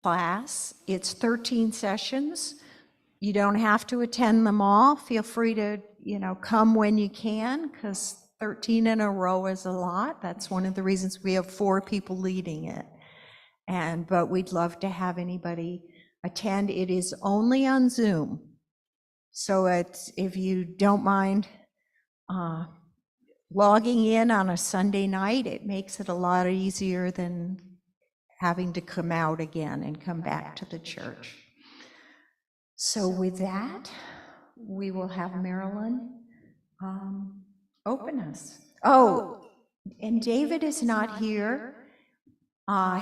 class. It's 13 sessions. You don't have to attend them all. Feel free to, come when you can, because 13 in a row is a lot. That's one of the reasons we have 4 people leading it. But we'd love to have anybody attend. It is only on Zoom. So if you don't mind logging in on a Sunday night, it makes it a lot easier than having to come out again and come back to the church. So with that, we will have Marilyn open us. Oh, and David is not here.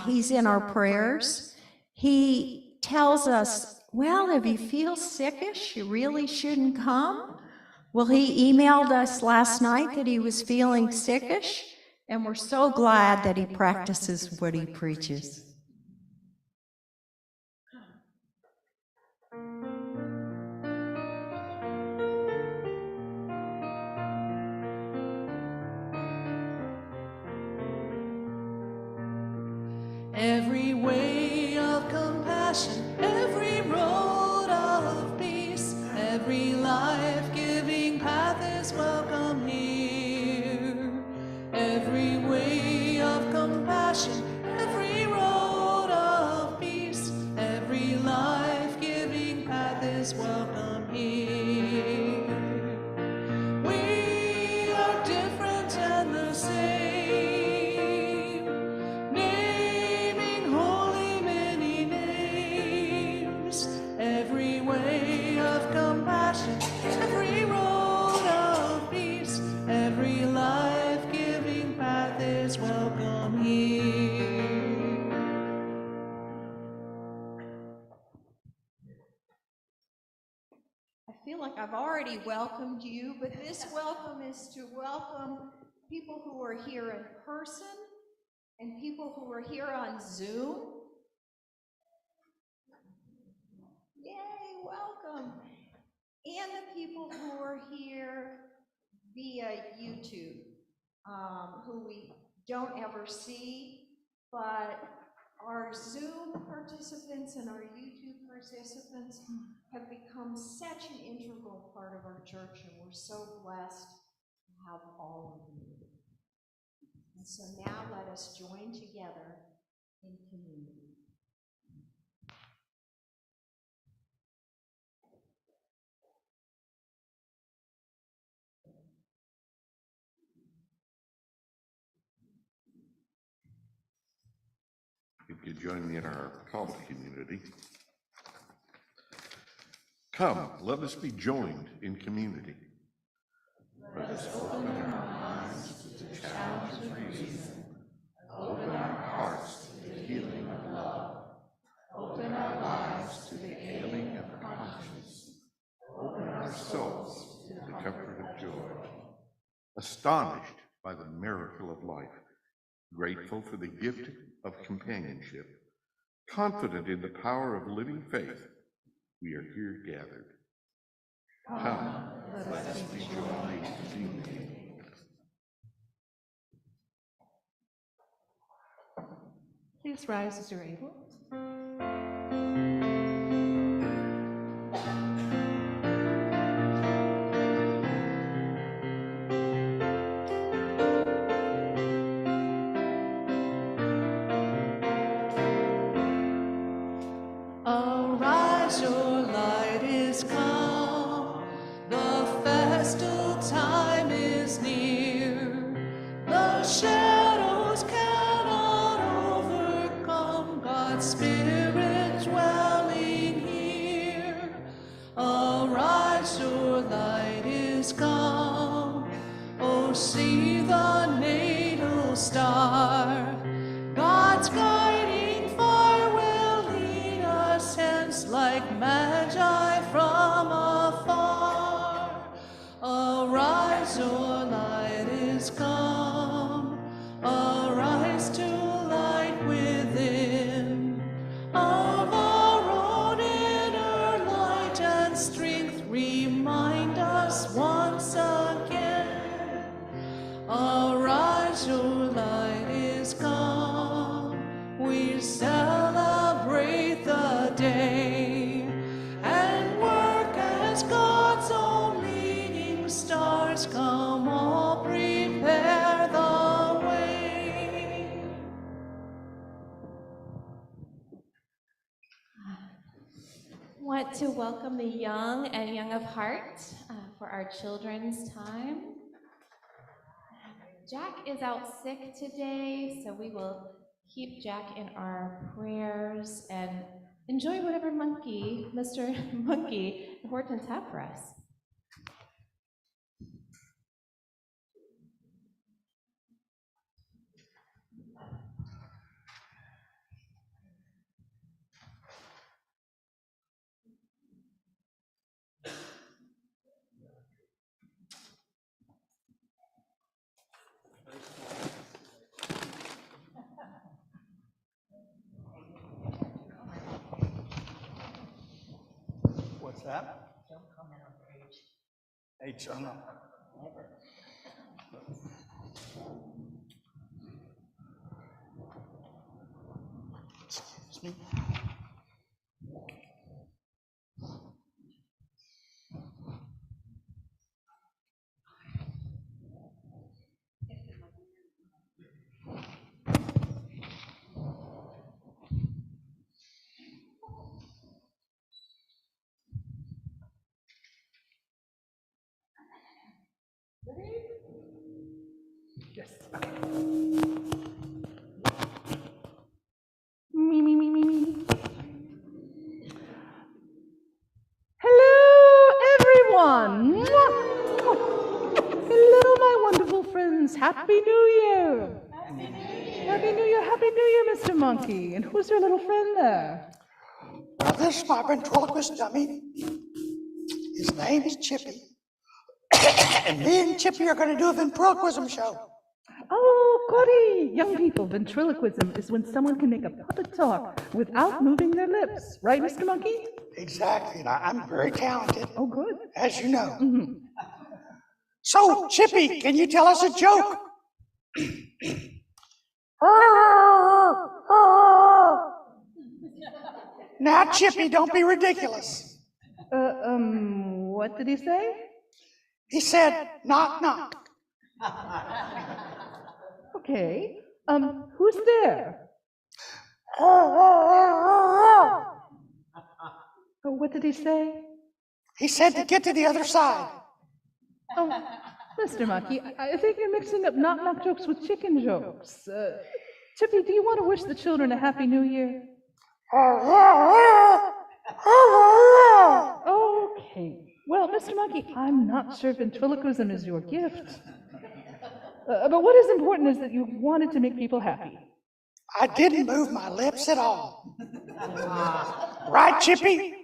He's in our prayers. He tells us, well, if you feel sickish, you really shouldn't come. Well, he emailed us last night that he was feeling sickish, and we're so glad that he practices what he preaches. Every way of compassion, every road of peace, every life-giving path is welcome here. Every way of compassion, every road of peace, every life-giving path is welcome here. We are different and the same. Every way of compassion, every road of peace, every life-giving path is welcome here. I feel like I've already welcomed you, but this welcome is to welcome people who are here in person and people who are here on Zoom. Yay, welcome. And the people who are here via YouTube, who we don't ever see, but our Zoom participants and our YouTube participants have become such an integral part of our church, and we're so blessed to have all of you. And so now let us join together in community. If you join me in our call to community. Come, let us be joined in community. Let us open our minds to the challenge of reason. Open our hearts to the healing of love. Open our lives to the healing of conscience. Open our souls to the comfort of joy. Astonished by the miracle of life, grateful for the gift of companionship, confident in the power of living faith, we are here gathered. Come, let us be joined in community. Please rise as you're able. Arise, your light is come, the festal time is near, the shadows cannot overcome God's Spirit dwelling here. Arise, your light is come, oh see the natal star, God's guiding fire will lead us hence like magi from afar. Arise, your light is come, arise to light within. Of our own inner light and strength remind us once again. Arise, your light is come, we celebrate Want to welcome the young and young of heart for our children's time. Jack is out sick today, so we will keep Jack in our prayers and enjoy whatever Mr. Monkey and Hortense have for us. What's that? Don't comment on age. Age, oh no. Excuse me. Yes. Me. Hello, everyone. Hello, my wonderful friends. Happy New Year. Happy New Year, Mr. Monkey. And who's your little friend there? Now, this is my ventriloquist dummy. His name is Chippy. And me and Chippy are going to do a ventriloquism show. Oh, goody! Young people, ventriloquism is when someone can make a puppet talk without moving their lips. Right, Mr. Monkey? Exactly. And I'm very talented, Oh, good. as you know. So, Chippy, can you tell us a joke? Now, Chippy, don't be ridiculous. What did he say? He said, knock, knock. Okay. Who's there? What did he say? He said to get to the other side. Oh, Mr. Monkey, I think you're mixing up knock-knock jokes with chicken jokes. Chippy, do you want to wish the children a Happy New Year? Okay. Well, Mr. Monkey, I'm not sure ventriloquism is your gift. But what is important is that you wanted to make people happy. I didn't move my lips at all. Right, Chippy?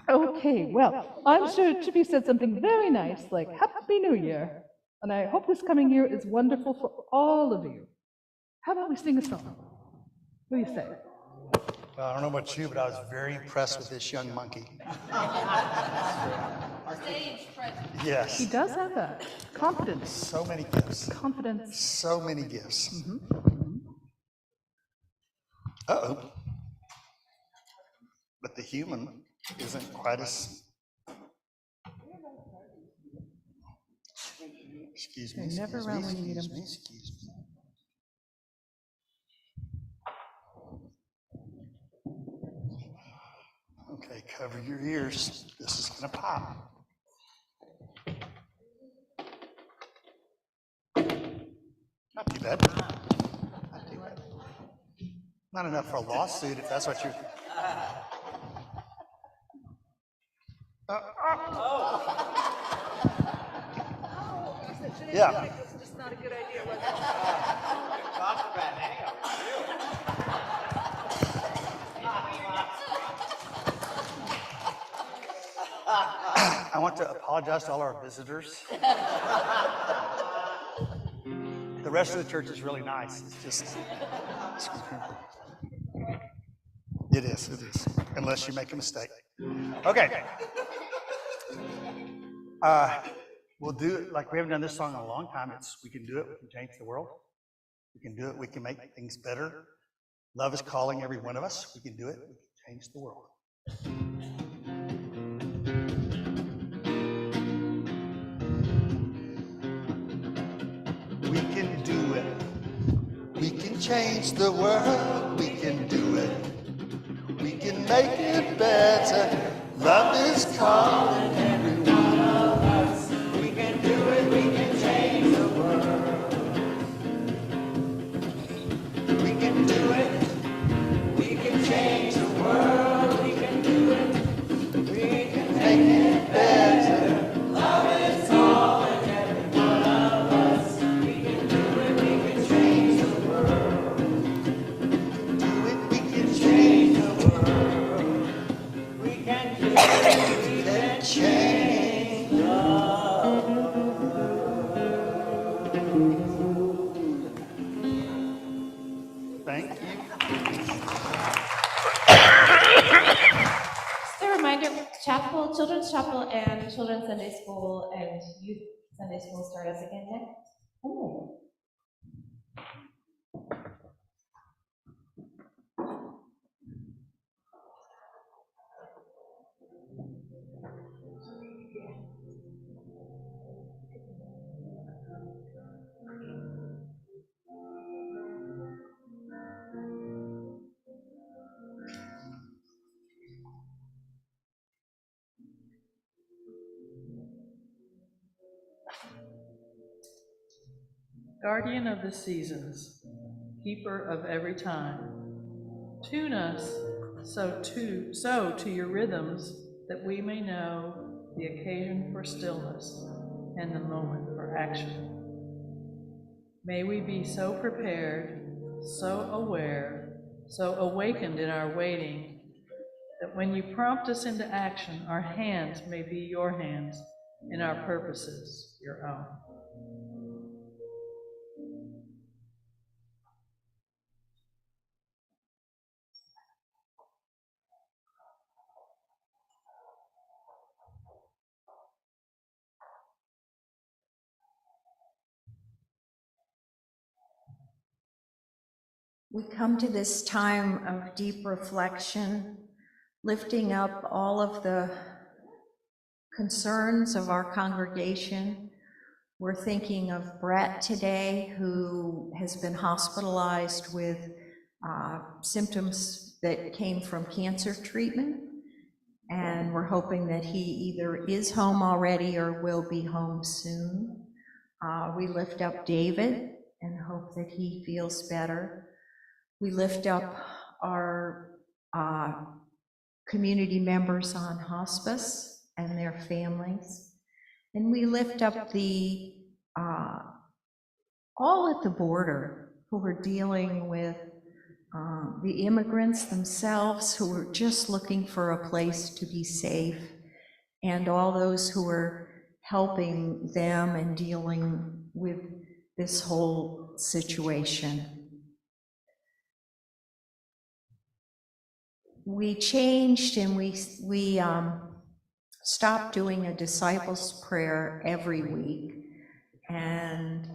Okay, well, I'm sure Chippy said something very nice, like Happy New Year. And I hope this coming year is wonderful for all of you. How about we sing a song? What do you say? Well, I don't know about you, but I was very impressed with this young monkey. Stage presence. Yes. He does have that. Confidence. So many gifts. Confidence. So many gifts. Uh-oh. But the human isn't quite as... Excuse me. They're never excuse around me, when you need excuse them. me, excuse me. Okay, cover your ears. This is gonna pop. Not too bad. Not too bad. Not enough for a lawsuit, if that's what you're... Yeah. I want to apologize to all our visitors. The rest of the church is really nice. It's just, it is, unless you make a mistake. Okay. We'll do it like we haven't done this song in a long time. We can do it, we can change the world. We can do it, we can make things better. Love is calling every one of us. We can do it, we can change the world. We can do it. We can change the world. We can do it. We can make it better. Love is calling every one of us. We can do it, we can change the world. We can do it, we can change the world. We can do it, we can make it better. Love is calling every one of us. We can do it, we can change the world. Do it, we can change the world. We can do it, we can change the world. Thank you. Just a reminder, chapel, children's chapel and children's Sunday school and youth Sunday school start us again next. Oh. Guardian of the seasons, keeper of every time, tune us so to your rhythms that we may know the occasion for stillness and the moment for action. May we be so prepared, so aware, so awakened in our waiting, that when you prompt us into action, our hands may be your hands and our purposes your own. We come to this time of deep reflection, lifting up all of the concerns of our congregation. We're thinking of Brett today, who has been hospitalized with symptoms that came from cancer treatment. And we're hoping that he either is home already or will be home soon. We lift up David and hope that he feels better. We lift up our community members on hospice and their families. And we lift up the all at the border who are dealing with the immigrants themselves who are just looking for a place to be safe, and all those who are helping them and dealing with this whole situation. We changed and we stopped doing a disciples prayer every week, and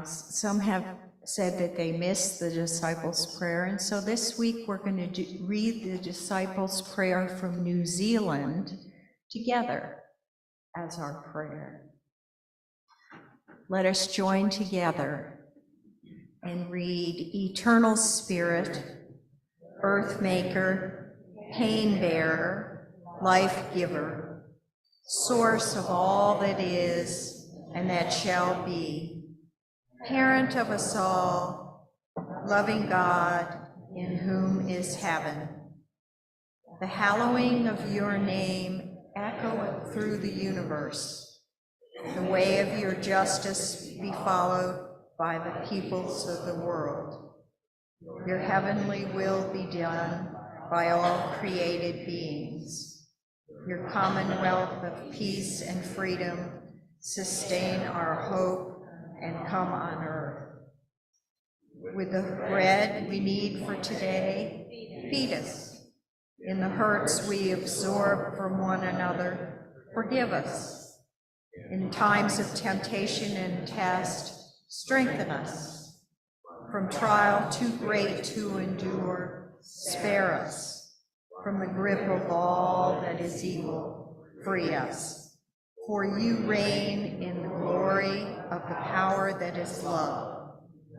some have said that they missed the disciples prayer, and so this week we're going to read the disciples prayer from New Zealand together as our prayer. Let us join together and read: Eternal Spirit, Earth Maker, Pain Bearer, Life Giver, Source of all that is and that shall be, Parent of us all, loving God, in whom is heaven. The hallowing of your name echo through the universe. The way of your justice be followed by the peoples of the world. Your heavenly will be done by all created beings. Your commonwealth of peace and freedom sustain our hope and come on earth. With the bread we need for today, feed us. In the hurts we absorb from one another, forgive us. In times of temptation and test, strengthen us. From trial too great to endure, spare us. From the grip of all that is evil, free us. For you reign in the glory of the power that is love,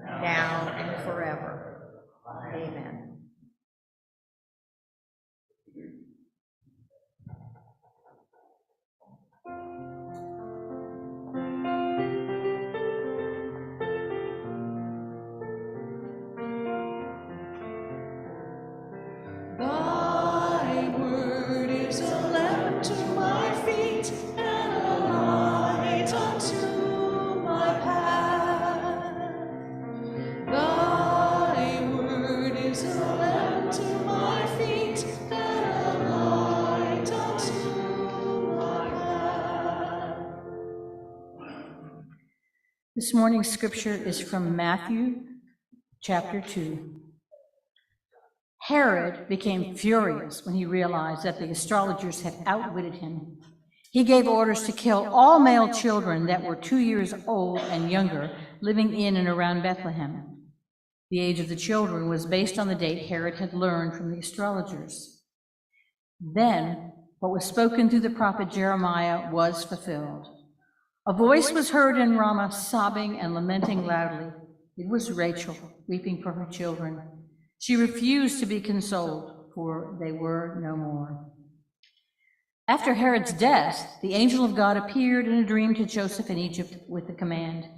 now and forever. Amen. This morning's scripture is from Matthew chapter 2. Herod became furious when he realized that the astrologers had outwitted him. He gave orders to kill all male children that were 2 years old and younger living in and around Bethlehem. The age of the children was based on the date Herod had learned from the astrologers. Then, what was spoken through the prophet Jeremiah was fulfilled. A voice was heard in Ramah, sobbing and lamenting loudly. It was Rachel, weeping for her children. She refused to be consoled, for they were no more. After Herod's death, the angel of God appeared in a dream to Joseph in Egypt with the command,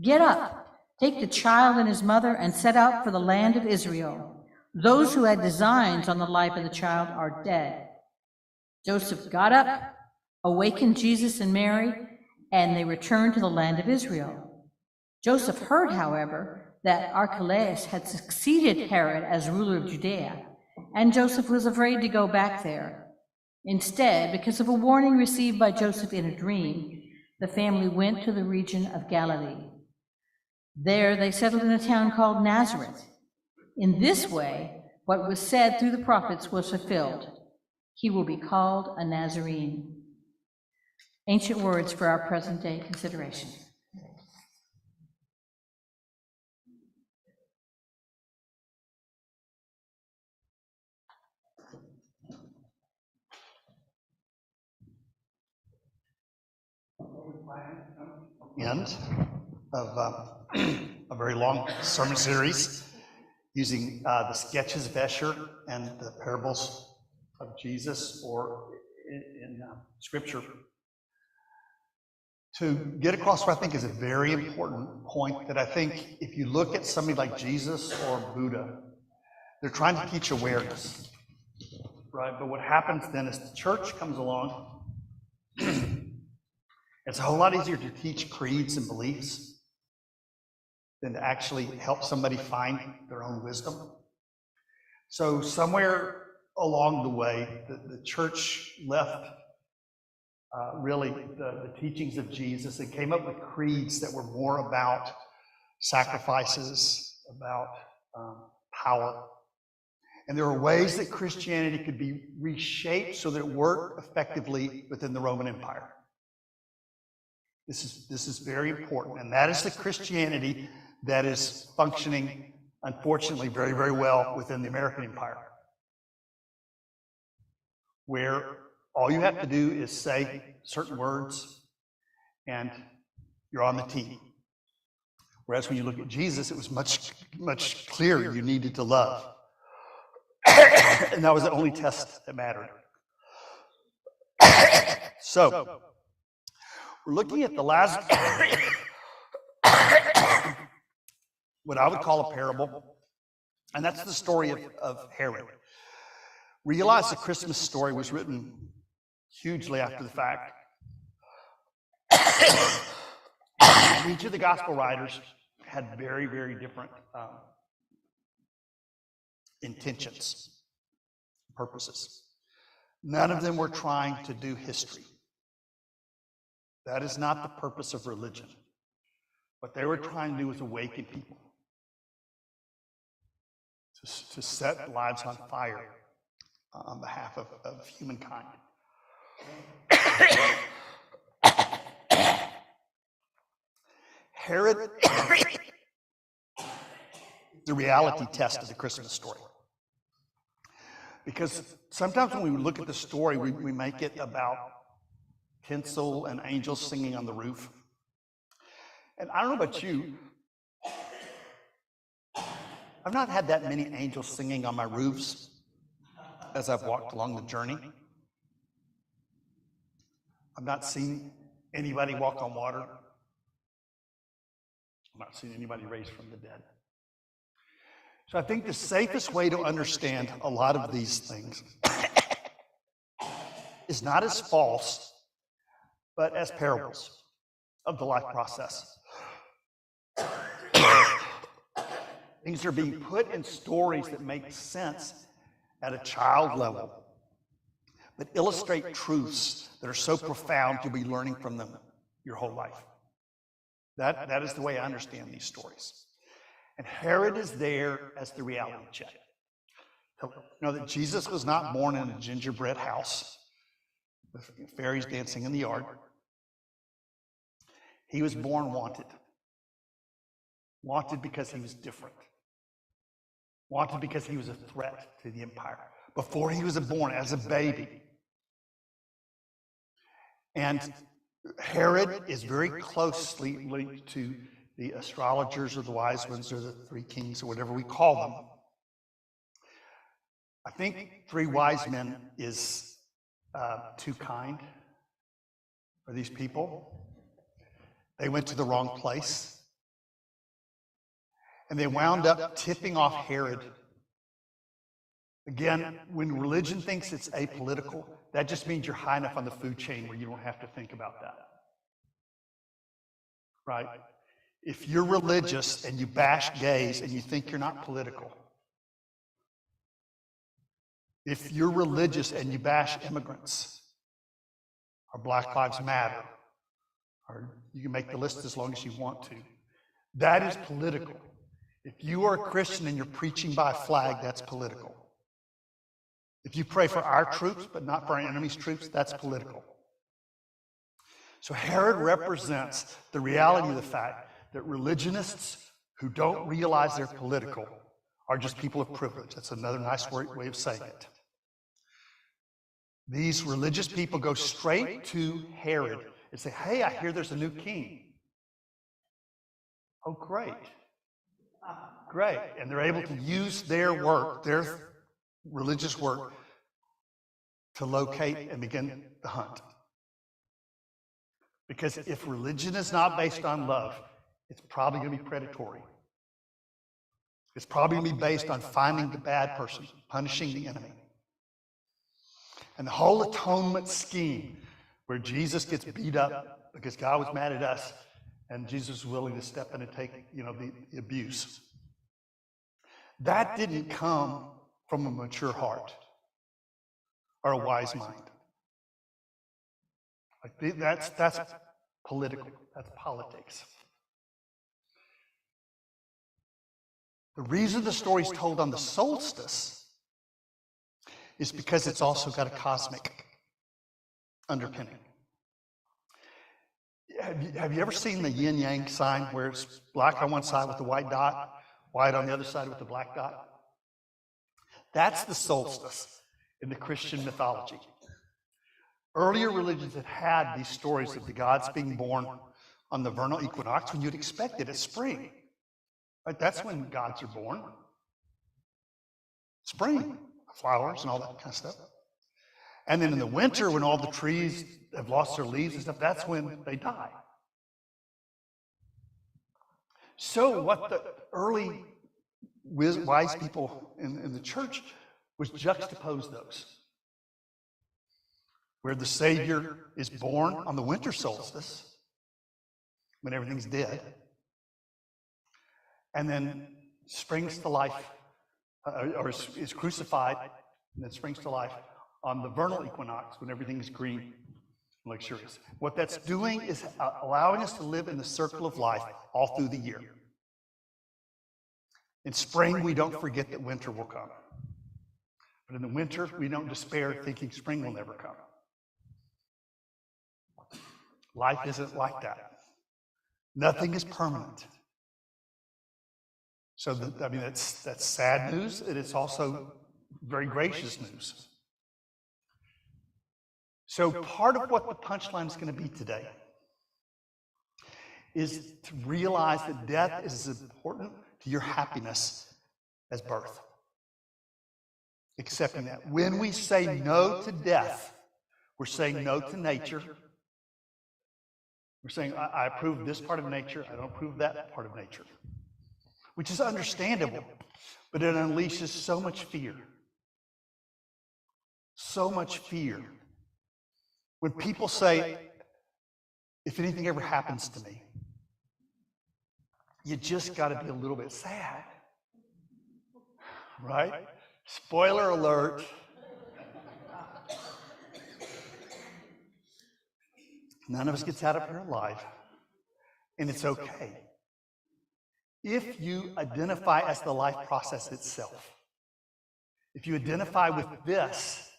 "Get up, take the child and his mother, and set out for the land of Israel. Those who had designs on the life of the child are dead." Joseph got up, awakened Jesus and Mary, and they returned to the land of Israel. Joseph heard, however, that Archelaus had succeeded Herod as ruler of Judea, and Joseph was afraid to go back there. Instead, because of a warning received by Joseph in a dream, the family went to the region of Galilee. There they settled in a town called Nazareth. In this way, what was said through the prophets was fulfilled. He will be called a Nazarene. Ancient words for our present day consideration. End of a very long sermon series using the sketches of Escher and the parables of Jesus, or in Scripture, to get across what I think is a very important point, that I think if you look at somebody like Jesus or Buddha, they're trying to teach awareness, right? But what happens then is the church comes along. It's a whole lot easier to teach creeds and beliefs than to actually help somebody find their own wisdom. So somewhere along the way, the church left really the teachings of Jesus and came up with creeds that were more about sacrifices, about power. And there were ways that Christianity could be reshaped so that it worked effectively within the Roman Empire. This is very important, and that is the Christianity that is functioning, unfortunately, very, very well within the American Empire, where all you have to do is say certain words and you're on the team. Whereas when you look at Jesus, it was much, much clearer you needed to love. And that was the only test that mattered. So, we're looking at the last, what I would call a parable, and that's the story of Herod. Realize the Christmas story was written hugely after the fact. Each of the gospel writers had very, very different intentions, purposes. None of them were trying to do history. That is not the purpose of religion. What they were trying to do was awaken people, to set lives on fire on behalf of humankind. Herod, the reality test of the Christmas story. Because sometimes when we look at the story, we make it about tinsel and angels singing on the roof. And I don't know about you, I've not had that many angels singing on my roofs as I've walked along the journey. I've not seen anybody walk on water. I've not seen anybody raised from the dead. So I think the safest way to understand a lot of these things is not as false, but as parables of the life process. Things are being put in stories that make sense at a child level, but illustrate truths that are so profound you'll be learning from them your whole life. That is the way I understand these stories. And Herod is there as the reality check. To know that Jesus was not born in a gingerbread house with fairies dancing in the yard. He was born wanted. Wanted because he was different. Wanted because he was a threat to the empire. Before he was born, as a baby. And Herod is very closely linked to the astrologers or the wise ones or the three kings or whatever we call them. I think three wise men is too kind for these people. They went to the wrong place. And they wound up tipping off Herod. Again, when religion thinks it's apolitical, that just means you're high enough on the food chain where you don't have to think about that. Right? If you're religious and you bash gays and you think you're not political, if you're religious and you bash immigrants, or Black Lives Matter, or you can make the list as long as you want to, that is political. If you are a Christian and you're preaching by a flag, that's political. If you pray for our troops but not for our enemy's troops, that's political. So Herod represents the reality of the fact that religionists who don't realize they're political are just people of privilege. That's another nice way of saying it. These religious people go straight to Herod and say, hey, I hear there's a new king. Oh, great. Great. And they're able to use their work, their religious work, to locate and begin the hunt. Because if religion is not based on love, it's probably going to be predatory. It's probably going to be based on finding the bad person, punishing the enemy. And the whole atonement scheme, where Jesus gets beat up because God was mad at us, and Jesus was willing to step in and take, the abuse. That didn't come from a mature heart or a wise mind. Like that's political. That's politics. The reason the story is told on the solstice is because it's also got a cosmic underpinning. Have you ever seen the yin-yang sign where it's black on one side with the white dot, white on the other side with the black dot? That's the solstice in the Christian mythology. Earlier religions had these stories of the gods being born on the vernal equinox when you'd expect it at spring. Right? That's when gods are born. Spring, flowers and all that kind of stuff. And then in the winter, when all the trees have lost their leaves and stuff, that's when they die. So what the early wise people in the church was juxtapose those. Where the Savior is born on the winter solstice, when everything's dead, and then springs to life, or is crucified, and then springs to life on the vernal equinox, when everything is green and luxurious. What that's doing is allowing us to live in the circle of life all through the year. In spring, we don't forget that winter will come. But in the winter, we don't despair thinking spring will never come. Life isn't like that. Nothing is permanent. So, that's sad news, and it's also very gracious news. So part of what the punchline is going to be today is to realize that death is as important to your happiness as birth. Accepting that. When we say no to death, we're saying no to nature. We're saying, I approve this part of nature, I don't approve that part of nature. Which is understandable, but it unleashes so much fear. So much fear. When people say, if anything ever happens to me, you just got to be a little bit sad. Right? Spoiler alert. None of us gets out of here alive. and it's okay. If you identify as the life process itself, if you identify with this,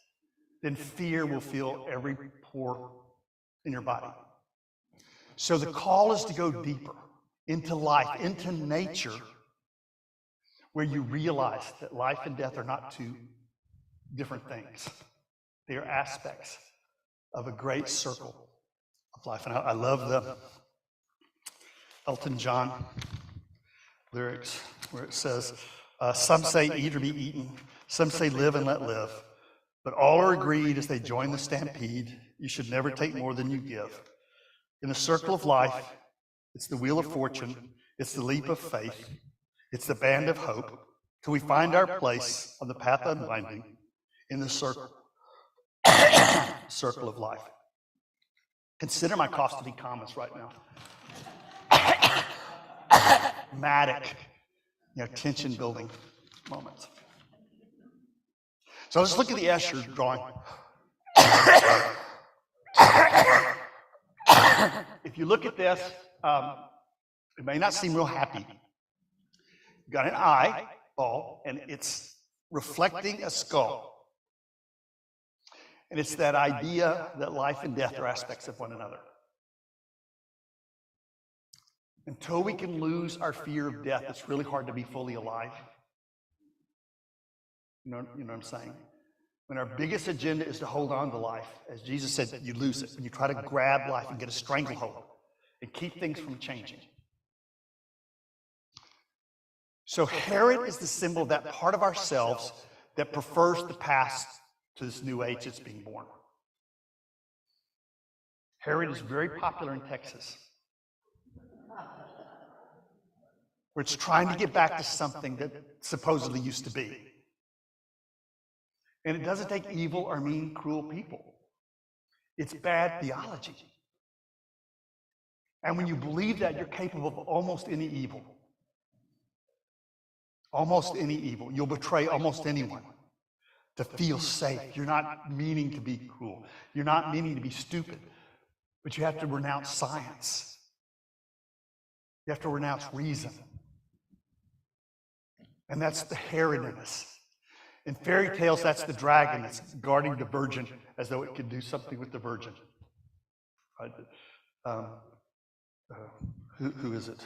then fear will fill every pore in your body. So the call is to go deeper into life, into nature, where you realize that life and death are not two different things. They are aspects of a great circle of life. And I love the Elton John lyrics where it says, some say eat or be eaten, some say live and let live, but all are agreed as they join the stampede, you should never take more than you give. In the circle of life, it's the wheel of fortune, it's the leap of faith, it's the band of hope, till we find our place on the path unwinding in the circle of life. Consider my cost to be commas right now. Dramatic, tension building moments. So let's look at the Escher drawing. If you look at this, it may not seem real happy. You've got an eyeball, and it's reflecting a skull. And it's that idea that life and death are aspects of one another. Until we can lose our fear of death, it's really hard to be fully alive. You know what I'm saying? When our biggest agenda is to hold on to life, as Jesus said, you lose it. When you try to grab life and get a stranglehold and keep things from changing. So Herod is the symbol of that part of ourselves that prefers the past to this new age that's being born. Herod is very popular in Texas, where it's trying to get back to something that supposedly used to be. And it doesn't take evil or mean, cruel people. It's bad theology. And when you believe that, you're capable of almost any evil. Almost any evil. You'll betray almost anyone to feel safe. You're not meaning to be cruel. You're not meaning to be stupid. But you have to renounce science. You have to renounce reason. And that's the Herod in us. In fairy tales, that's the dragon that's guarding the virgin as though it could do something with the virgin. Who is it?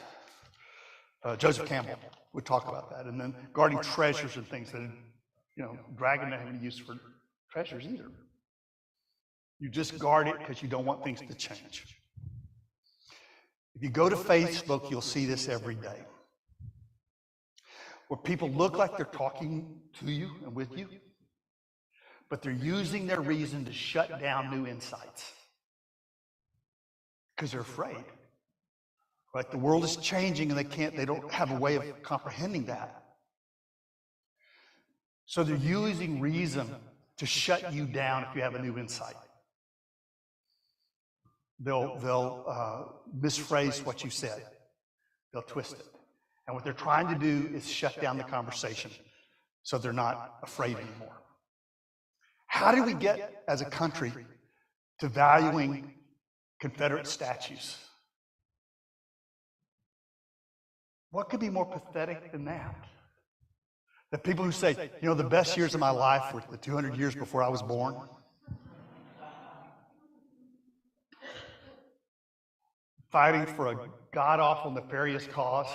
Joseph Campbell would talk about that. And then guarding treasures and things that, dragon doesn't have any use for treasures either. You just guard it because you don't want things to change. If you go to Facebook, you'll see this every day. Where people look like they're talking to you and with you, but they're using their reason to shut down new insights because they're afraid. Right? The world is changing and they don't have a way of comprehending that. So they're using reason to shut you down if you have a new insight. They'll misphrase what you said. They'll twist it. And what they're trying to do is shut down the conversation so they're not afraid anymore. How do we get, as a country, to valuing Confederate statues? What could be more pathetic than that? The people who say, the best years of my life were the 200 years before I was born. Fighting for a god-awful, nefarious cause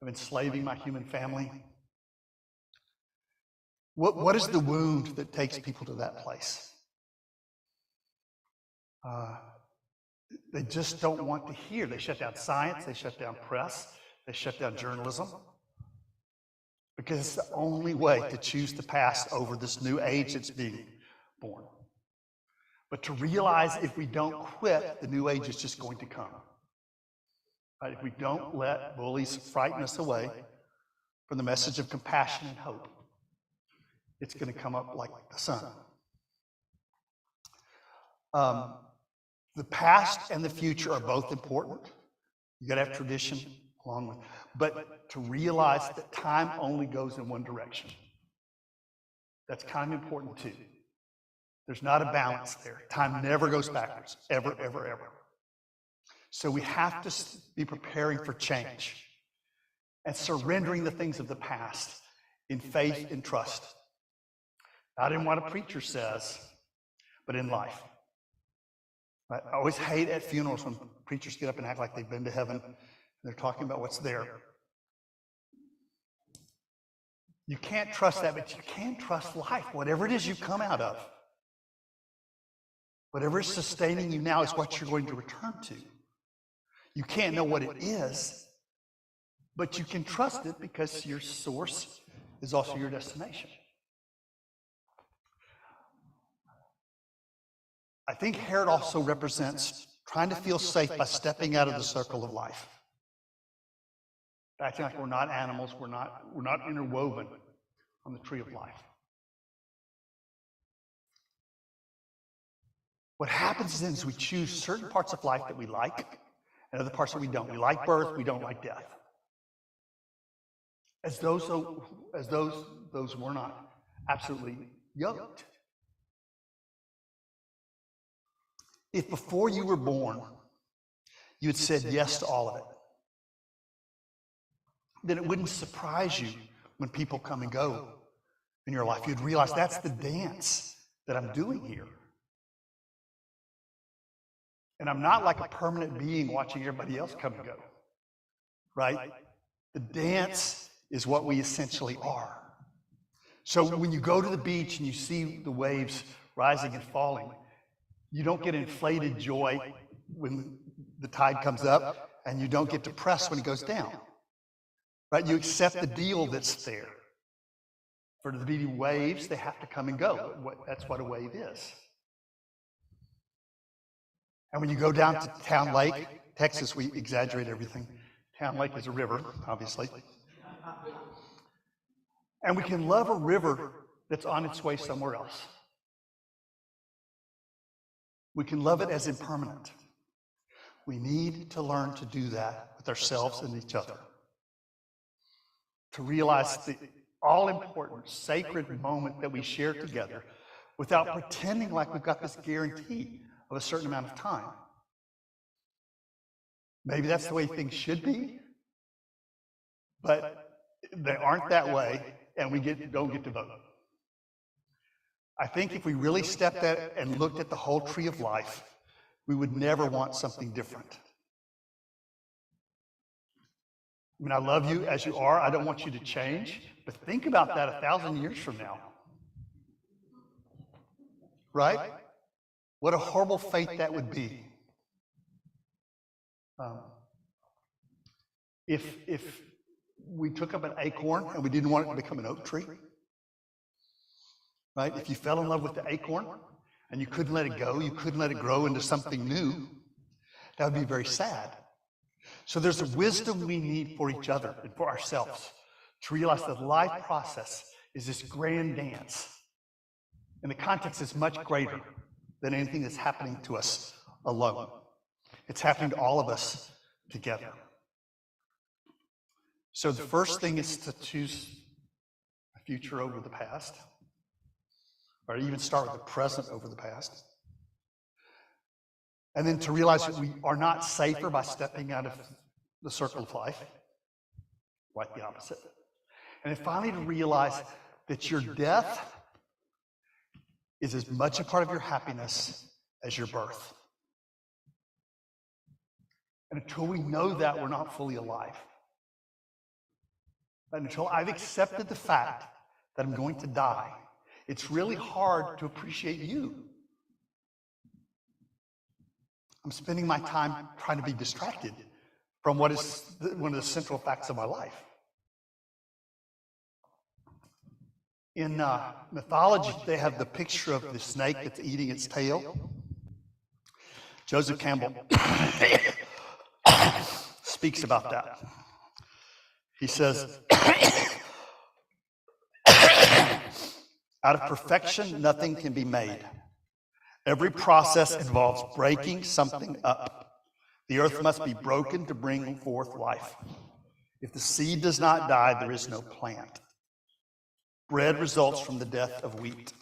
of enslaving my human family. What is the wound that takes people to that place? They just don't want to hear. They shut down science, they shut down press, they shut down journalism, because it's the only way to choose the past over this new age that's being born. But to realize if we don't quit, the new age is just going to come. Right? If we don't let bullies frighten us away from the message of compassion and hope, it's going to come up like the sun. The past and the future are both important. You got to have tradition along with, but to realize that time only goes in one direction. That's kind of important too. There's not a balance there. Time never goes backwards, ever, ever, ever. So we have to be preparing for change and surrendering the things of the past in faith and trust. Not in what a preacher says, but in life. I always hate at funerals when preachers get up and act like they've been to heaven and they're talking about what's there. You can't trust that, but you can trust life, whatever it is you come out of. Whatever is sustaining you now is what you're going to return to. You can't know what it is, but you can trust it because your source is also your destination. I think Herod also represents trying to feel safe by stepping out of the circle of life. Acting like we're not animals, we're not interwoven on the tree of life. What happens then is we choose certain parts of life that we like and other parts that we don't. We like birth, we don't like death. As those were not absolutely yoked. If before you were born, you had said yes to all of it, then it wouldn't surprise you when people come and go in your life. You'd realize that's the dance that I'm doing here. And I'm not like a permanent being watching everybody else come and go, right? The dance is what we essentially are. So when you go to the beach and you see the waves rising and falling, you don't get inflated joy when the tide comes up, and you don't get depressed when it goes down, right? You accept the deal that's there. For there to be waves, they have to come and go. That's what a wave is. And when you go down to Town Lake, Texas, we exaggerate everything. Town Lake is a river, obviously. And we can love a river that's on its way somewhere else. We can love it as impermanent. We need to learn to do that with ourselves and each other. To realize the all-important, sacred moment that we share together without pretending like we've got this guarantee of a certain amount of time. Maybe that's the way things should be, but they aren't that way, and we don't get to vote. I think if we really stepped at and looked at the whole tree of life, we would never want something different. I mean, I love you as you are. I don't want you to change, but think about that 1,000 years from now. Right? What a horrible fate that would be. If we took up an acorn and we didn't want it to become an oak tree, right? If you fell in love with the acorn and you couldn't let it go, you couldn't let it grow into something new, that would be very sad. So there's a wisdom we need for each other and for ourselves to realize that the life process is this grand dance. And the context is much greater than anything that's happening to us alone. It's happening to all of us together. So the first thing is to choose a future over the past, or even start with the present over the past. And then to realize that we are not safer by stepping out of the circle of life, quite the opposite. And then finally to realize that your death is as much a part of your happiness as your birth. And until we know that, we're not fully alive. And until I've accepted the fact that I'm going to die, it's really hard to appreciate you. I'm spending my time trying to be distracted from what is one of the central facts of my life. In mythology, they have the picture of the snake that's eating its tail. Joseph Campbell speaks about that. He says, out of perfection, nothing can be made. Every process involves breaking something up. The earth must be broken to bring forth life. If the seed does not die, there is no plant. Bread results from the death of wheat.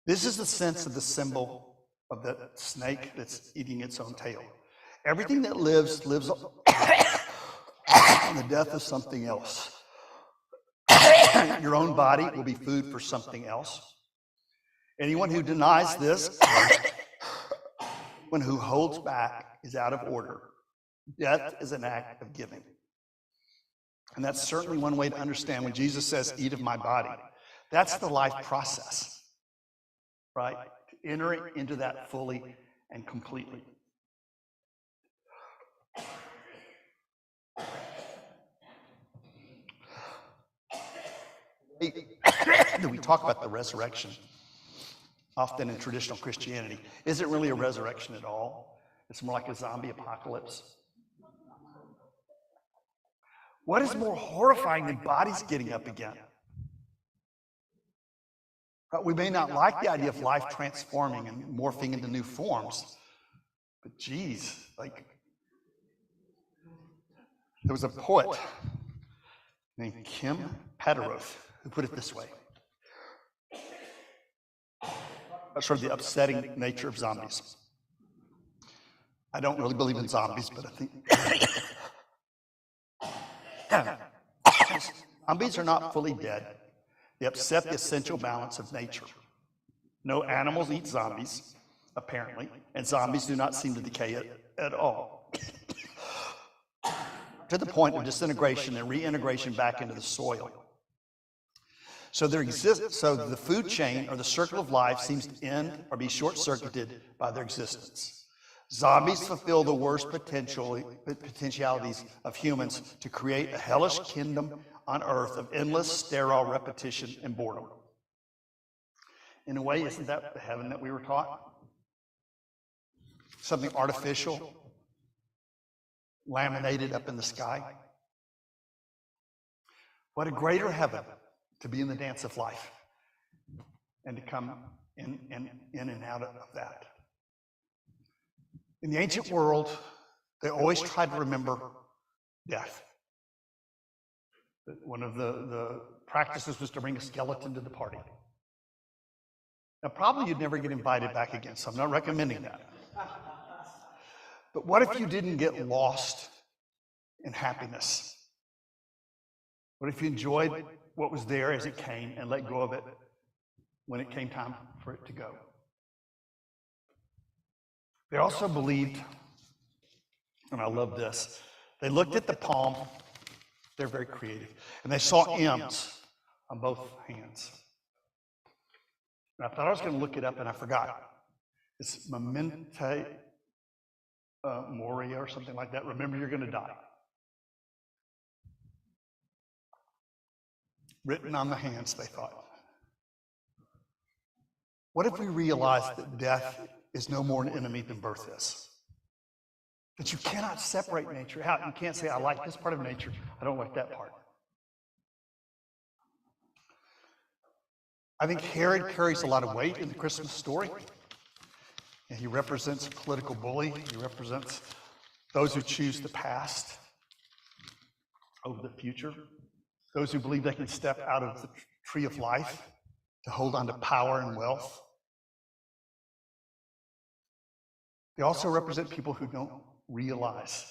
This is the sense of the symbol of the snake that's eating its own tail. Everything that lives on the death of something else. Your own body will be food for something else. Anyone who denies this, anyone who holds back, is out of order. Death is an act of giving. And that's certainly one way to understand when Jesus says, eat of my body. That's the life process, right? Entering into that fully and completely. We talk about the resurrection often in traditional Christianity. Isn't really a resurrection at all. It's more like a zombie apocalypse. What is more horrifying than bodies getting up again? We may not like the idea of life transforming and morphing into new forms, but geez, like, there was a poet named Kim Paderoth who put it this way. Sort of the upsetting nature of zombies. I don't really believe in zombies, but I think zombies are not fully dead. They upset the essential balance of nature. No animals eat zombies, apparently, and zombies do not seem to decay at all. To the point of disintegration and reintegration back into the soil. So the food chain or the circle of life seems to end or be short-circuited by their existence. Zombies fulfill the worst potentialities of humans to create a hellish kingdom on earth of endless, sterile repetition and boredom. In a way, isn't that the heaven that we were taught? Something artificial, laminated up in the sky. What a greater heaven to be in the dance of life and to come in and out of that. In the ancient world, they always tried to remember death. One of the practices was to bring a skeleton to the party. Now, probably you'd never get invited back again, so I'm not recommending that. But what if you didn't get lost in happiness? What if you enjoyed what was there as it came and let go of it when it came time for it to go? They also believed, and I love this, they looked at the palm, they're very creative, and they saw M's on both hands. And I thought I was going to look it up, and I forgot. It's memento mori or something like that. Remember, you're going to die. Written on the hands, they thought. What if we realized that death is no more an enemy than birth is? That you cannot separate nature out. You can't say, I like this part of nature, I don't like that part. I think Herod carries a lot of weight in the Christmas story. And he represents a political bully. He represents those who choose the past over the future. Those who believe they can step out of the tree of life to hold on to power and wealth. They also represent people who don't realize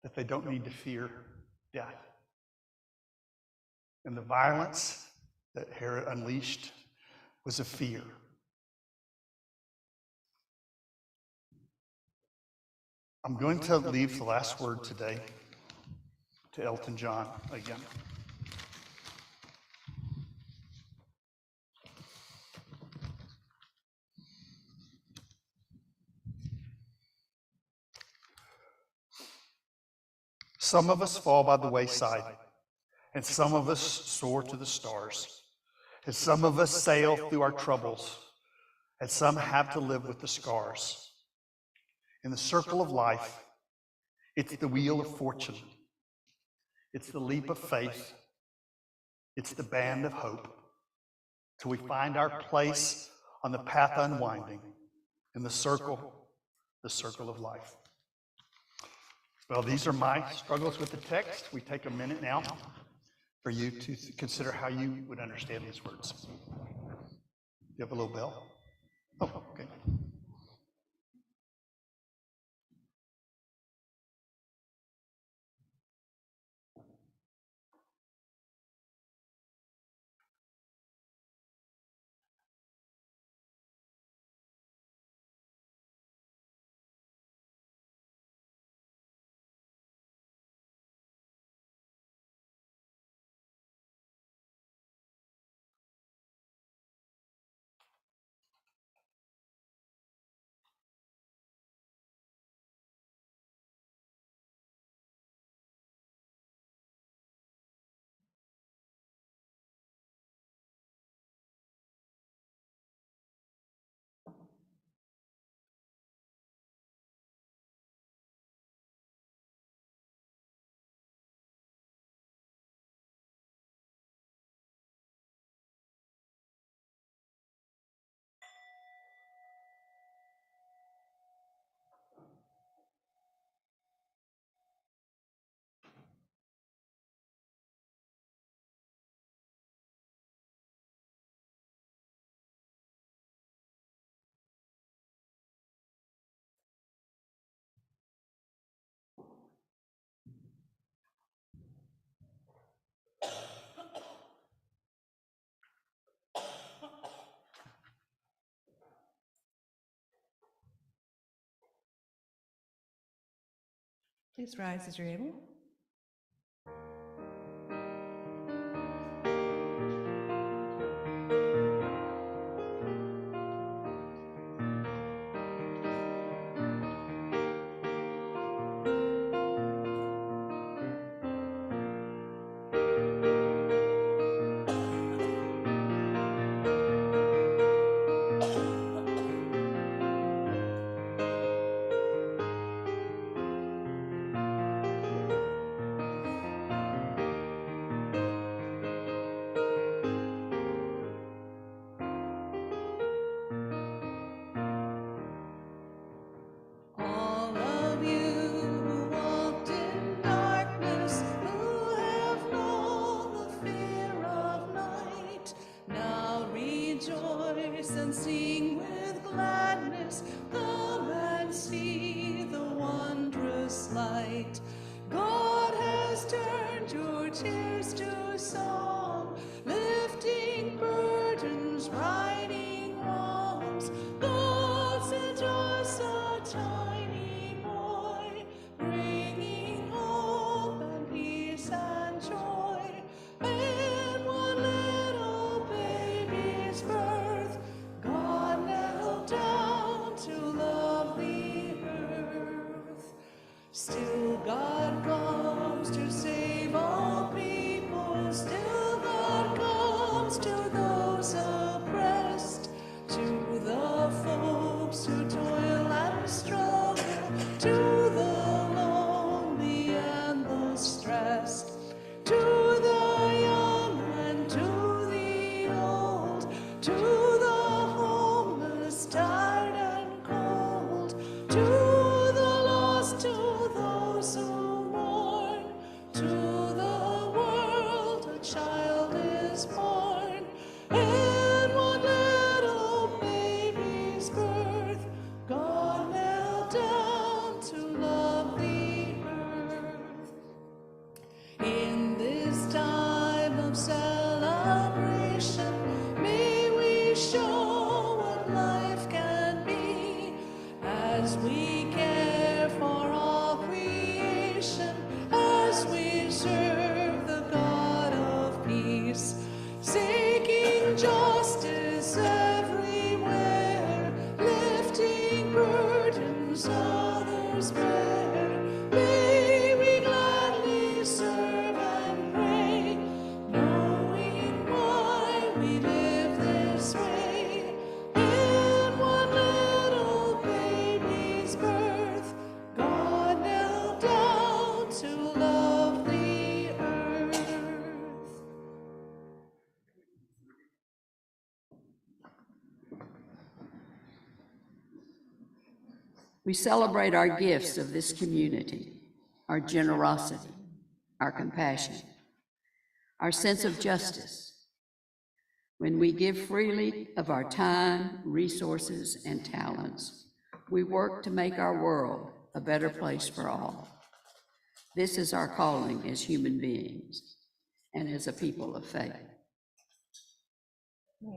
that they don't need to fear death. And the violence that Herod unleashed was a fear. I'm going to leave the last word today to Elton John again. Some of us fall by the wayside, and some of us soar to the stars, and some of us sail through our troubles, and some have to live with the scars. In the circle of life, it's the wheel of fortune. It's the leap of faith. It's the band of hope, till we find our place on the path unwinding in the circle of life. Well, these are my struggles with the text. We take a minute now for you to consider how you would understand these words. You have a little bell? Oh, okay. Please rise as you're able. All of you who walked in darkness, who have known the fear of night, now rejoice and sing with gladness. Come and see the wondrous light. God has turned your tears to song, lifting burdens, righting wrongs. God sent us a tiny boy, bringing hope and peace and joy. In one little baby's birth, God knelt down to love the earth. Still God comes to save all people. Still God comes to those oppressed, to the folks who toil and struggle, to the lonely and the stressed, to the young and to the old, to the homeless, tired and cold, to the lost, to those who mourn, to the world a child is born. In one little baby's birth, God knelt down to love the earth. In this time of celebration, may we show what life can be as we care for all creation, as we serve the God of peace, seeking justice everywhere, lifting burdens others bear. May we gladly serve and pray, knowing why we live this way. In one little baby's birth, God knelt down to love the earth. We celebrate our gifts of this community, our generosity, our compassion, our sense of justice, When we give freely of our time, resources, and talents, we work to make our world a better place for all. This is our calling as human beings and as a people of faith.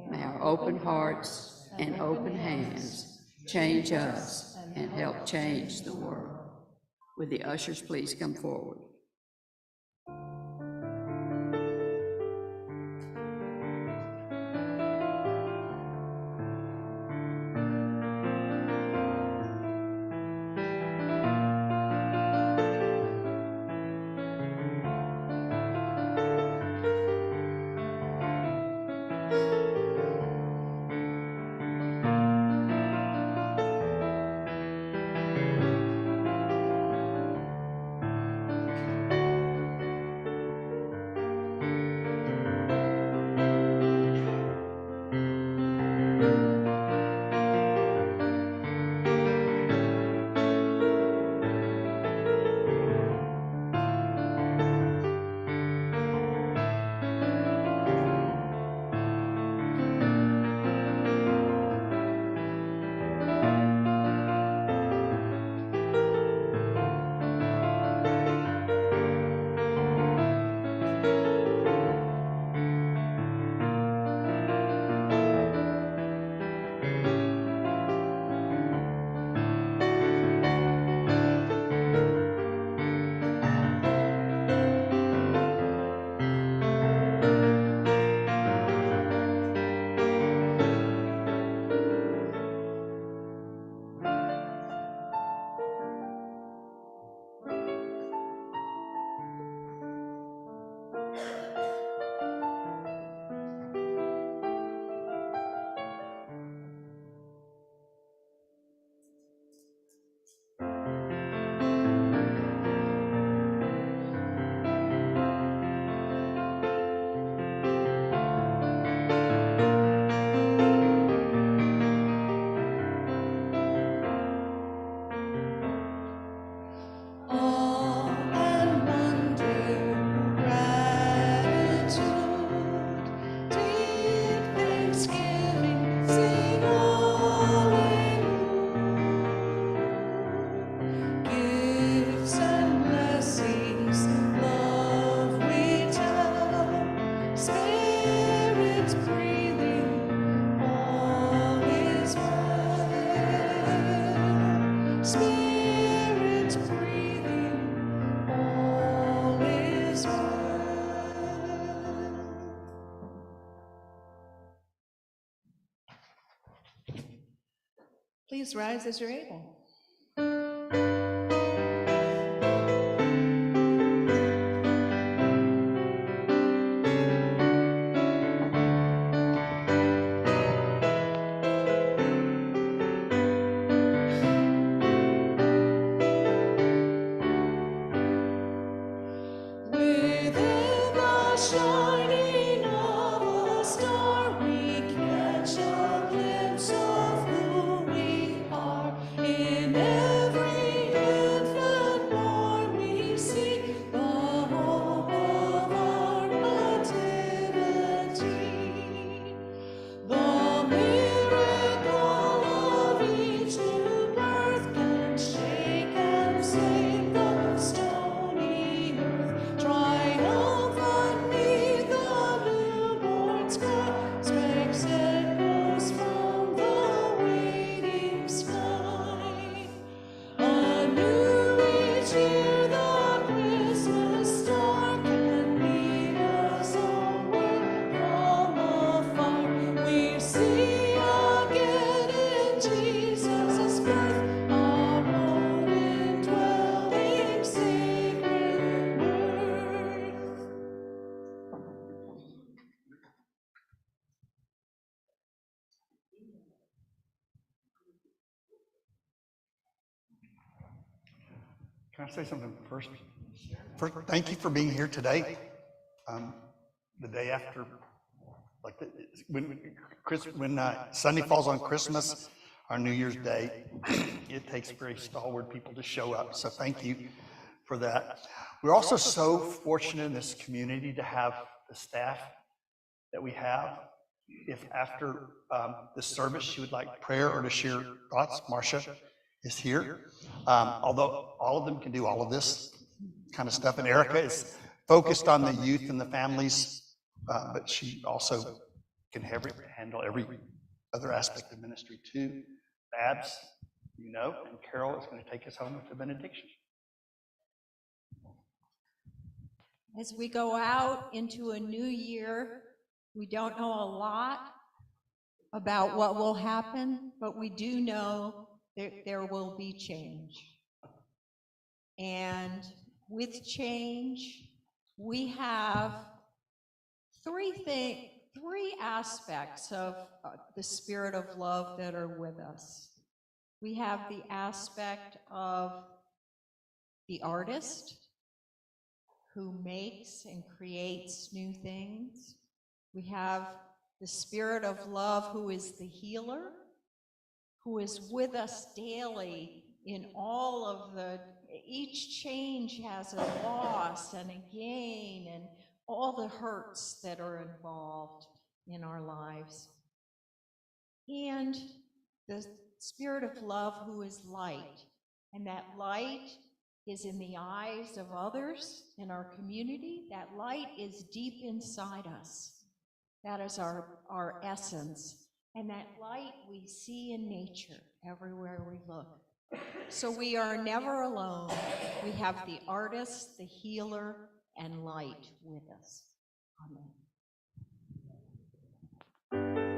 May our open hearts and open hands change us and help change the world. Would the ushers please come forward? Please rise as you're able. Within the shining of a star, we catch a glimpse of who we are. In every infant born, we see the hope of our nativity. The miracle of each new birth can shake and save the stony earth. Triumphant 'neath the newborn's crown, strikes echoes from the waiting sky. Anew each year the Christmas star can lead us onward from afar. We see again in Jesus' birth our own indwelling sacred birth. Can I say something first? First, thank you for being here today. The day after, like, when Sunday falls on Christmas, our New Year's Day, it takes very stalwart people to show up, so thank you for that. We're also so fortunate in this community to have the staff that we have. if after this service she would like prayer or to share thoughts, Marcia is here. Although all of them can do all of this kind of stuff, and Erica is focused on the youth and the families, but she also can handle every other aspect of ministry too. Babs, you know, and Carol is going to take us home with the benediction. As we go out into a new year, we don't know a lot about what will happen, but we do know that there will be change. And with change, we have three aspects of the spirit of love that are with us. We have the aspect of the artist who makes and creates new things. We have the spirit of love who is the healer, who is with us daily in all of each change has a loss and a gain and all the hurts that are involved in our lives. And the spirit of love who is light, and that light is in the eyes of others in our community. That light is deep inside us. That is our essence. And that light we see in nature everywhere we look. So we are never alone. We have the artist, the healer, and light with us. Amen.